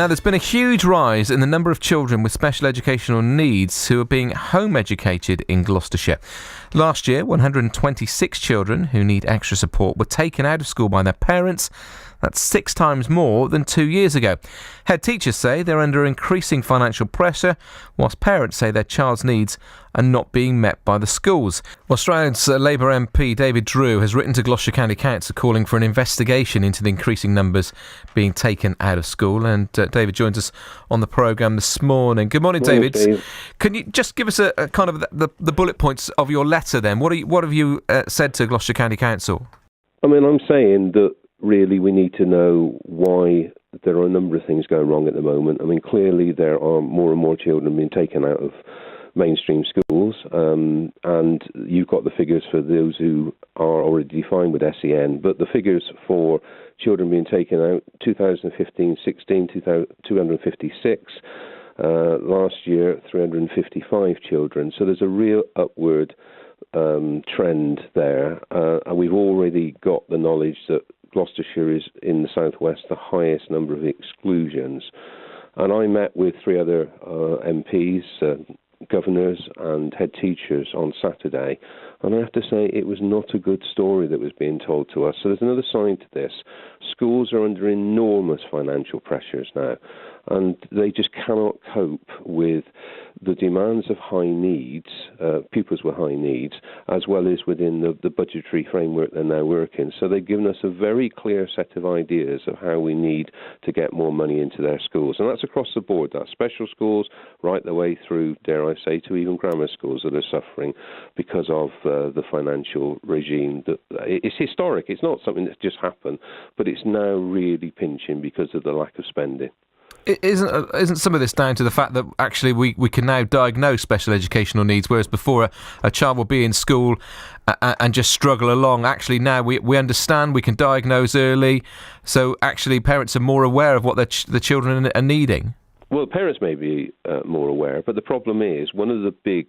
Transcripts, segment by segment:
Now, there's been a huge rise in the number of children with special educational needs who are being home educated in Gloucestershire. Last year, 126 children who need extra support were taken out of school by their parents. That's 6 times more than 2 years ago. Head teachers say they're under increasing financial pressure, whilst parents say their child's needs are not being met by the schools. Well, Stroud's Labour MP David Drew has written to Gloucestershire County Council calling for an investigation into the increasing numbers being taken out of school. And David joins us on the programme this morning. Good morning, David. Steve. Can you just give us a kind of the bullet points of your letter then? What have you said to Gloucestershire County Council? I mean, I'm saying that really we need to know why there are a number of things going wrong at the moment. I mean, clearly there are more and more children being taken out of mainstream schools, and you've got the figures for those who are already defined with SEN, but the figures for children being taken out, 2015-16, 256, last year 355 children, so there's a real upward trend there, and we've already got the knowledge that Gloucestershire is, in the southwest, the highest number of exclusions. And I met with 3 other MPs, governors and head teachers on Saturday, and I have to say it was not a good story that was being told to us. So there's another side to this. Schools are under enormous financial pressures now, and they just cannot cope with the demands of high needs, pupils with high needs, as well as within the budgetary framework they're now working. So they've given us a very clear set of ideas of how we need to get more money into their schools. And that's across the board. That's special schools right the way through, dare I say, to even grammar schools that are suffering because of the financial regime. It's historic. It's not something that's just happened, but it's now really pinching because of the lack of spending. Isn't some of this down to the fact that actually we can now diagnose special educational needs, whereas before a child would be in school and just struggle along? Actually now we understand, we can diagnose early, so actually parents are more aware of what the children are needing. Well, parents may be more aware, but the problem is one of the big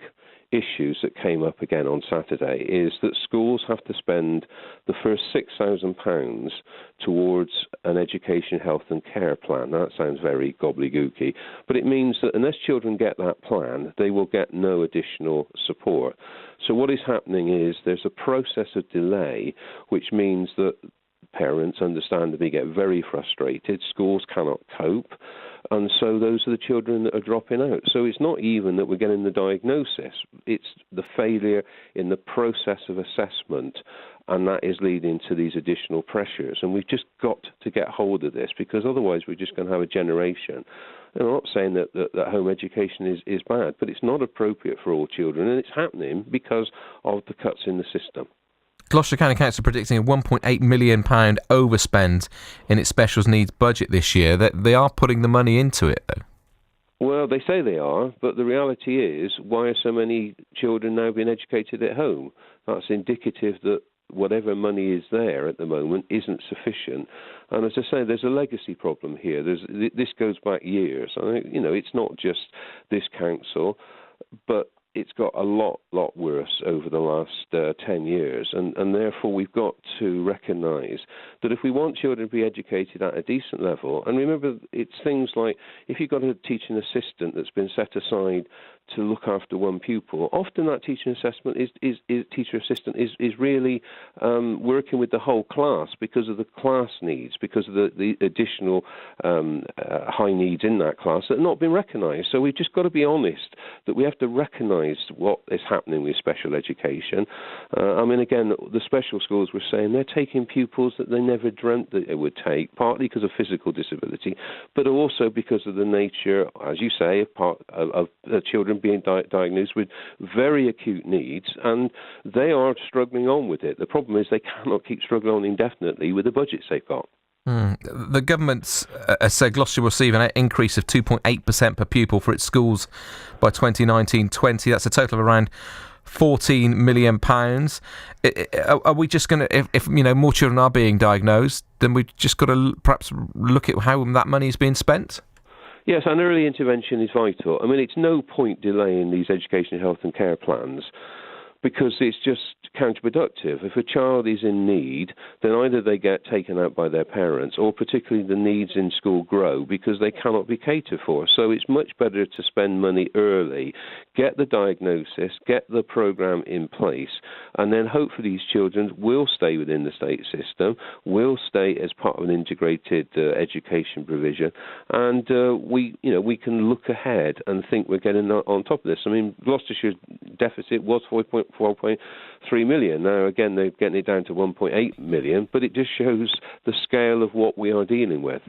issues that came up again on Saturday is that schools have to spend the first £6,000 towards an education, health and care plan. Now, that sounds very gobbledygooky, but it means that unless children get that plan, they will get no additional support. So what is happening is there's a process of delay, which means that parents understandably get very frustrated. Schools cannot cope. And so those are the children that are dropping out. So it's not even that we're getting the diagnosis. It's the failure in the process of assessment, and that is leading to these additional pressures. And we've just got to get hold of this, because otherwise we're just going to have a generation. And I'm not saying that home education is bad, but it's not appropriate for all children, and it's happening because of the cuts in the system. Gloucestershire County Council predicting a £1.8 million overspend in its specials needs budget this year. That they are putting the money into it, though. Well, they say they are, but the reality is, why are so many children now being educated at home? That's indicative that whatever money is there at the moment isn't sufficient. And as I say, there's a legacy problem here. This goes back years. I think, it's not just this council, but it's got a lot worse over the last 10 years, and therefore we've got to recognise that if we want children to be educated at a decent level, and remember, it's things like if you've got a teaching assistant that's been set aside to look after one pupil, often that teaching teacher assistant is really working with the whole class because of the class needs, because of the additional high needs in that class that have not been recognised. So we've just got to be honest that we have to recognise what is happening with special education. Again, the special schools were saying they're taking pupils that they never dreamt that they would take, partly because of physical disability, but also because of the nature, as you say, of children being diagnosed with very acute needs, and they are struggling on with it. The problem is they cannot keep struggling on indefinitely with the budgets they've got. The government's said Gloucestershire will receive an increase of 2.8% per pupil for its schools by 2019-20. That's a total of around £14 million. Are we just going to, if more children are being diagnosed, then we've just got to perhaps look at how that money is being spent? Yes, and early intervention is vital. I mean, it's no point delaying these education, health and care plans, because it's just counterproductive. If a child is in need, then either they get taken out by their parents, or particularly the needs in school grow because they cannot be catered for. So it's much better to spend money early, get the diagnosis, get the program in place, and then hopefully these children will stay within the state system, will stay as part of an integrated education provision, and we can look ahead and think we're getting on top of this. I mean, Gloucestershire's deficit was 4.3 million. Now, again, they're getting it down to 1.8 million, but it just shows the scale of what we are dealing with.